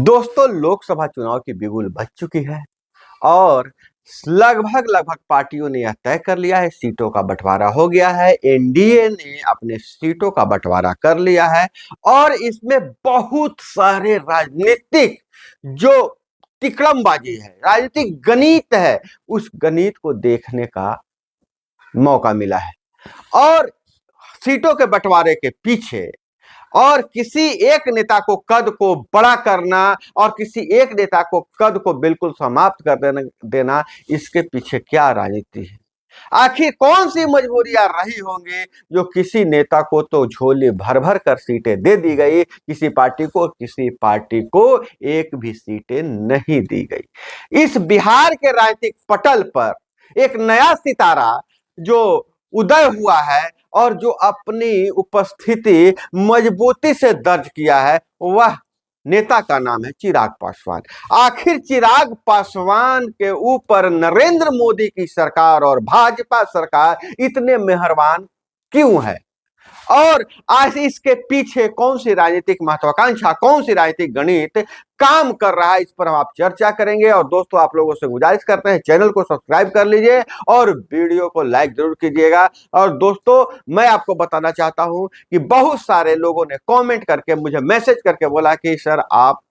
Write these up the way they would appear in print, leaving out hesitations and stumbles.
दोस्तों, लोकसभा चुनाव की बिगुल बज चुकी है और लगभग पार्टियों ने यह तय कर लिया है, सीटों का बंटवारा हो गया है। एनडीए ने अपने सीटों का बंटवारा कर लिया है और इसमें बहुत सारे राजनीतिक जो तिकड़मबाजी है, राजनीतिक गणित है, उस गणित को देखने का मौका मिला है। और सीटों के बंटवारे के पीछे और किसी एक नेता को कद को बड़ा करना और किसी एक नेता को कद को बिल्कुल समाप्त कर देना, इसके पीछे क्या राजनीति है? आखिर कौन सी मजबूरियां रही होंगी जो किसी नेता को तो झोली भर भर कर सीटें दे दी गई, किसी पार्टी को एक भी सीटें नहीं दी गई। इस बिहार के राजनीतिक पटल पर एक नया सितारा जो उदय हुआ है और जो अपनी उपस्थिति मजबूती से दर्ज किया है, वह नेता का नाम है चिराग पासवान। आखिर चिराग पासवान के ऊपर नरेंद्र मोदी की सरकार और भाजपा सरकार इतने मेहरबान क्यों है और आज इसके पीछे कौन सी राजनीतिक महत्वाकांक्षा, कौन सी राजनीतिक गणित काम कर रहा है, इस पर हम आप चर्चा करेंगे। और दोस्तों, आप लोगों से गुजारिश करते हैं चैनल को सब्सक्राइब कर लीजिए और वीडियो को लाइक जरूर कीजिएगा। और दोस्तों, मैं आपको बताना चाहता हूं कि बहुत सारे लोगों ने कमेंट करके मुझे मैसेज करके बोला कि सर, आप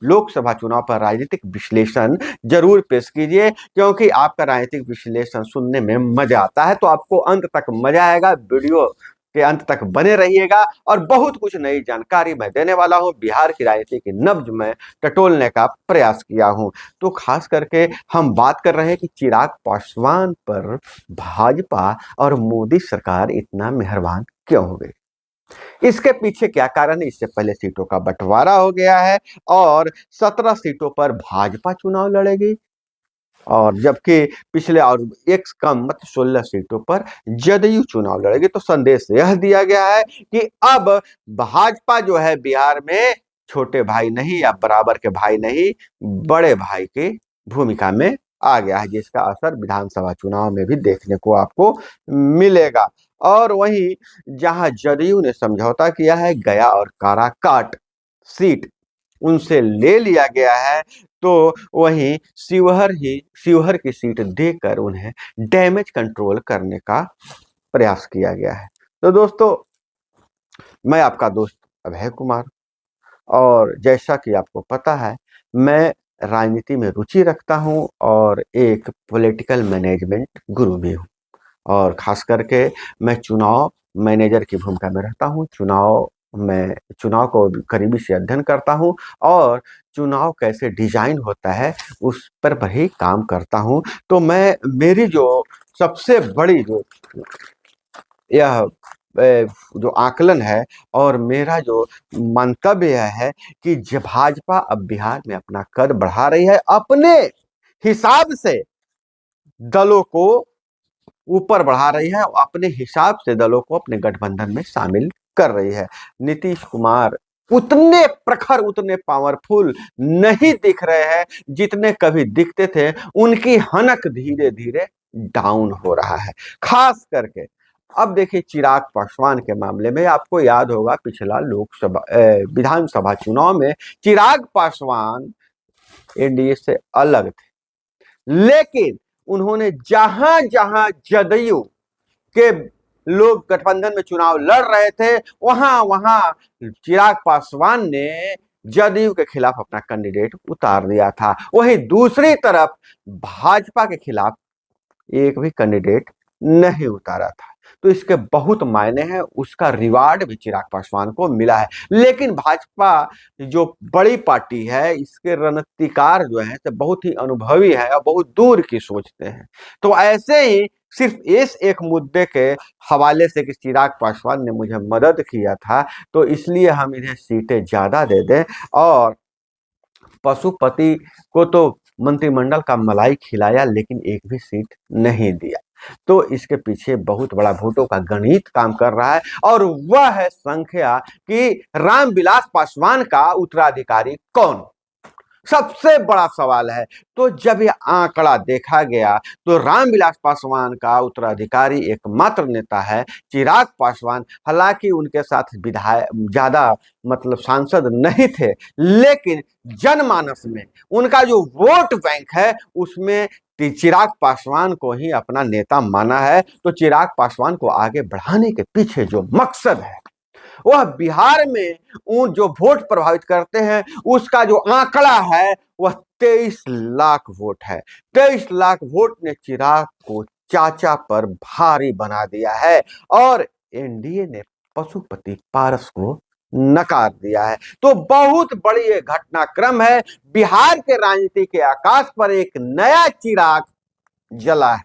लोकसभा चुनाव पर राजनीतिक विश्लेषण जरूर पेश कीजिए, क्योंकि आपका राजनीतिक विश्लेषण सुनने में मजा आता है। तो आपको अंत तक मजा आएगा, वीडियो के अंत तक बने रहिएगा और बहुत कुछ नई जानकारी मैं देने वाला हूं। बिहार की राजनीति की नब्ज में टटोलने का प्रयास किया हूं। तो खास करके हम बात कर रहे हैं कि चिराग पासवान पर भाजपा और मोदी सरकार इतना मेहरबान क्यों हो गई, इसके पीछे क्या कारण है। इससे पहले सीटों का बंटवारा हो गया है और 17 सीटों पर भाजपा चुनाव लड़ेगी और जबकि पिछले और एक कम मतलब 16 सीटों पर जदयू चुनाव लड़ेगी। तो संदेश यह दिया गया है कि अब भाजपा जो है बिहार में छोटे भाई नहीं या बराबर के भाई नहीं, बड़े भाई की भूमिका में आ गया है, जिसका असर विधानसभा चुनाव में भी देखने को आपको मिलेगा। और वहीं जहां जदयू ने समझौता किया है, गया और काराकाट सीट उनसे ले लिया गया है, तो वहीं शिवहर की सीट देकर उन्हें डैमेज कंट्रोल करने का प्रयास किया गया है। तो दोस्तों, मैं आपका दोस्त अभय कुमार और जैसा कि आपको पता है, मैं राजनीति में रुचि रखता हूं और एक पॉलिटिकल मैनेजमेंट गुरु भी हूं। और खास करके मैं चुनाव मैनेजर की भूमिका में रहता हूं। मैं चुनाव को करीबी से अध्ययन करता हूं और चुनाव कैसे डिजाइन होता है उस पर ही काम करता हूं। तो मेरी जो सबसे बड़ी यह जो आकलन है और मेरा जो मंतव्य है कि भाजपा अब बिहार में अपना कद बढ़ा रही है, अपने हिसाब से दलों को ऊपर बढ़ा रही है, अपने हिसाब से दलों को अपने गठबंधन में शामिल कर रही है। नीतीश कुमार उतने प्रखर, उतने पावरफुल नहीं दिख रहे हैं जितने कभी दिखते थे। उनकी हनक धीरे धीरे डाउन हो रहा है। खास करके अब देखिए, चिराग पासवान के मामले में आपको याद होगा, पिछला विधानसभा चुनाव में चिराग पासवान एनडीए से अलग थे, लेकिन उन्होंने जहां जहां जदयू के लोग गठबंधन में चुनाव लड़ रहे थे, वहां वहां चिराग पासवान ने जदयू के खिलाफ अपना कैंडिडेट उतार दिया था। वहीं दूसरी तरफ भाजपा के खिलाफ एक भी कैंडिडेट नहीं उतारा था। तो इसके बहुत मायने हैं, उसका रिवार्ड भी चिराग पासवान को मिला है। लेकिन भाजपा जो बड़ी पार्टी है, इसके रणनीतिकार जो है तो बहुत ही अनुभवी है और बहुत दूर की सोचते हैं। तो ऐसे ही सिर्फ इस एक मुद्दे के हवाले से कि चिराग पासवान ने मुझे मदद किया था, तो इसलिए हम इन्हें सीटें ज्यादा दे दें। और पशुपति को तो मंत्रिमंडल का मलाई खिलाया, लेकिन एक भी सीट नहीं दिया। तो इसके पीछे बहुत बड़ा वोटों का गणित काम कर रहा है और वह है संख्या कि रामविलास पासवान का उत्तराधिकारी कौन। सबसे बड़ा सवाल है। तो जब ये आंकड़ा देखा गया तो रामविलास पासवान का उत्तराधिकारी एकमात्र नेता है चिराग पासवान। हालांकि उनके साथ विधायक ज्यादा मतलब सांसद नहीं थे, लेकिन जनमानस में उनका जो वोट बैंक है उसमें चिराग पासवान को ही अपना नेता माना है। तो चिराग पासवान को आगे बढ़ाने के पीछे जो मकसद है वह बिहार में उन जो वोट प्रभावित करते हैं उसका जो आंकड़ा है वह 23 लाख वोट है। 23 लाख वोट ने चिराग को चाचा पर भारी बना दिया है और एनडीए ने पशुपति पारस को नकार दिया है। तो बहुत बड़ी ये घटनाक्रम है। बिहार के राजनीति के आकाश पर एक नया चिराग जला है,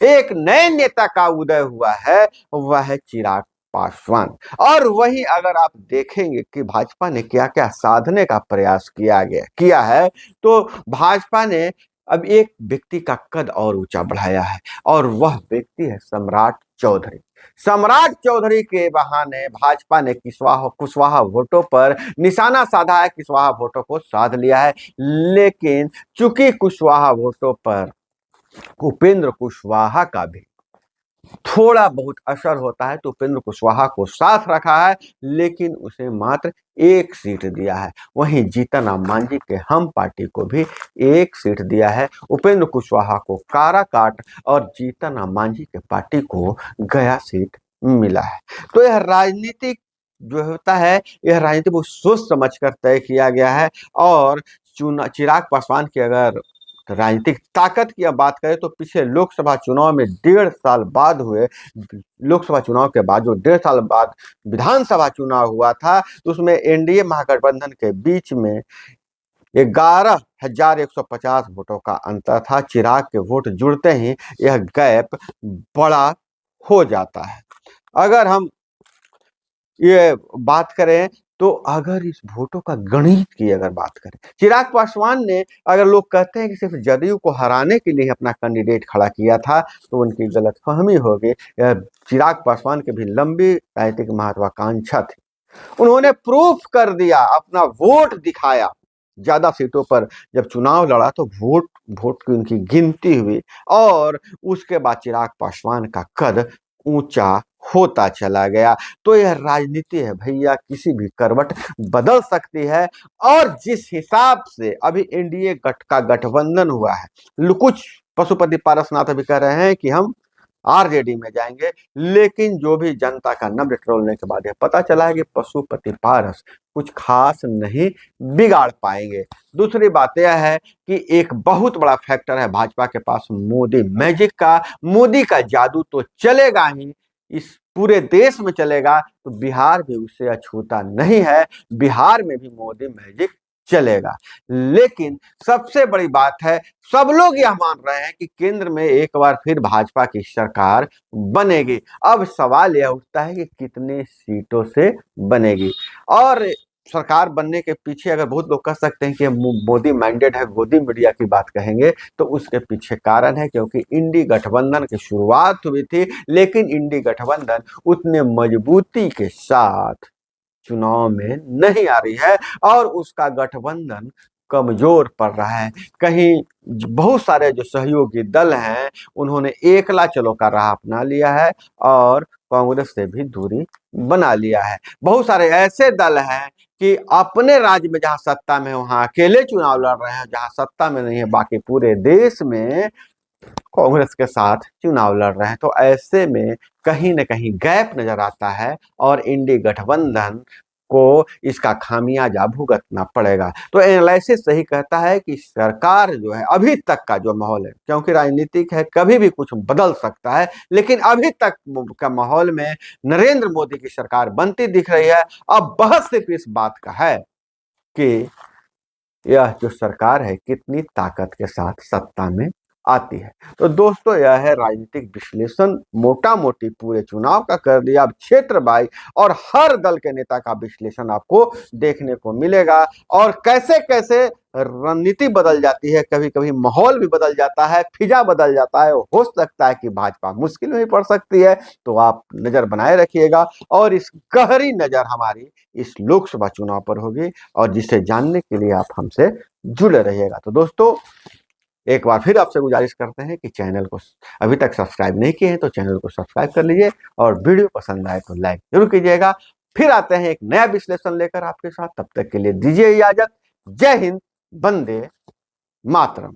एक नए नेता का उदय हुआ है, वह है चिराग पासवान। और वही अगर आप देखेंगे कि भाजपा ने क्या क्या साधने का प्रयास किया है, तो भाजपा ने अब एक व्यक्ति का कद और ऊंचा बढ़ाया है और वह व्यक्ति है सम्राट चौधरी। सम्राट चौधरी के बहाने भाजपा ने कुशवाहा वोटों पर निशाना साधा है, कुशवाहा वोटों को साध लिया है। लेकिन चूंकि कुशवाहा वोटों पर उपेंद्र कुशवाहा का भी थोड़ा बहुत असर होता है, तो उपेंद्र कुशवाहा को साथ रखा है, लेकिन उसे मात्र 1 सीट दिया है। वहीं जीतन राम मांझी के हम पार्टी को भी 1 सीट दिया है। उपेंद्र कुशवाहा को काराकाट और जीतन राम मांझी के पार्टी को गया सीट मिला है। तो यह राजनीतिक जो होता है, यह राजनीति बहुत सोच समझ कर तय किया गया है। और चिराग पासवान की अगर राजनीतिक ताकत की अब बात करें तो पिछले लोकसभा चुनाव में 1.5 साल बाद हुए लोकसभा चुनाव के बाद जो 1.5 साल बाद विधानसभा चुनाव हुआ था, तो उसमें एनडीए महागठबंधन के बीच में 11,150 वोटों का अंतर था। चिराग के वोट जुड़ते ही यह गैप बड़ा हो जाता है। अगर हम ये बात करें तो अगर इस वोटों का गणित की अगर बात करें, चिराग पासवान ने, अगर लोग कहते हैं कि सिर्फ जदयू को हराने के लिए अपना कैंडिडेट खड़ा किया था, तो उनकी गलतफहमी होगी। चिराग पासवान की भी लंबी राजनीतिक महत्वाकांक्षा थी। उन्होंने प्रूफ कर दिया, अपना वोट दिखाया। ज्यादा सीटों पर जब चुनाव लड़ा तो वोट की उनकी गिनती हुई और उसके बाद चिराग पासवान का कद ऊंचा होता चला गया। तो यह राजनीति है भैया, किसी भी करवट बदल सकती है। और जिस हिसाब से अभी एनडीए का गठबंधन हुआ है, कुछ पशुपति पारसनाथ अभी कह रहे हैं कि हम आरजेडी में जाएंगे, लेकिन जो भी जनता का नब्ज टटोलने के बाद यह पता चला है कि पशुपति पारस कुछ खास नहीं बिगाड़ पाएंगे। दूसरी बात यह है कि एक बहुत बड़ा फैक्टर है भाजपा के पास मोदी मैजिक का। मोदी का जादू तो चलेगा ही, इस पूरे देश में चलेगा, तो बिहार भी उससे अछूता नहीं है। बिहार में भी मोदी मैजिक चलेगा। लेकिन सबसे बड़ी बात है, सब लोग यह मान रहे हैं कि केंद्र में एक बार फिर भाजपा की सरकार बनेगी। अब सवाल यह उठता है कि कितने सीटों से बनेगी। और सरकार बनने के पीछे अगर बहुत लोग कह सकते हैं कि मोदी मैंडेट है, गोदी मीडिया की बात कहेंगे, तो उसके पीछे कारण है क्योंकि इंडी गठबंधन की शुरुआत हुई थी, लेकिन इंडी गठबंधन उतने मजबूती के साथ चुनाव में नहीं आ रही है और उसका गठबंधन कमजोर पड़ रहा है। कहीं बहुत सारे जो सहयोगी दल हैं उन्होंने एकला चलो का राह अपना लिया है और कांग्रेस से भी दूरी बना लिया है। बहुत सारे ऐसे दल हैं कि अपने राज्य में जहां सत्ता में वहां अकेले चुनाव लड़ रहे हैं, जहां सत्ता में नहीं है बाकी पूरे देश में कांग्रेस के साथ चुनाव लड़ रहे हैं। तो ऐसे में कहीं न कहीं गैप नजर आता है और इंडी गठबंधन को इसका खामियाजा भुगतना पड़ेगा। तो एनालिसिस सही कहता है कि सरकार जो है, अभी तक का जो माहौल है, क्योंकि राजनीतिक है कभी भी कुछ बदल सकता है, लेकिन अभी तक का माहौल में नरेंद्र मोदी की सरकार बनती दिख रही है। अब बहस सिर्फ इस बात का है कि यह जो सरकार है कितनी ताकत के साथ सत्ता में आती है। तो दोस्तों यह है राजनीतिक विश्लेषण, मोटा मोटी पूरे चुनाव का कर दिया। अब क्षेत्र बाई और हर दल के नेता का विश्लेषण आपको देखने को मिलेगा, और कैसे कैसे रणनीति बदल जाती है, कभी कभी माहौल भी बदल जाता है, फिजा बदल जाता है। हो सकता है कि भाजपा मुश्किल में भी पड़ सकती है, तो आप नजर बनाए रखिएगा। और इस गहरी नजर हमारी इस लोकसभा चुनाव पर होगी, और जिसे जानने के लिए आप हमसे जुड़े रहिएगा। तो दोस्तों एक बार फिर आपसे गुजारिश करते हैं कि चैनल को अभी तक सब्सक्राइब नहीं किए हैं तो चैनल को सब्सक्राइब कर लीजिए, और वीडियो पसंद आए तो लाइक जरूर कीजिएगा। फिर आते हैं एक नया विश्लेषण लेकर आपके साथ, तब तक के लिए दीजिए इजाजत। जय हिंद, वंदे मातरम।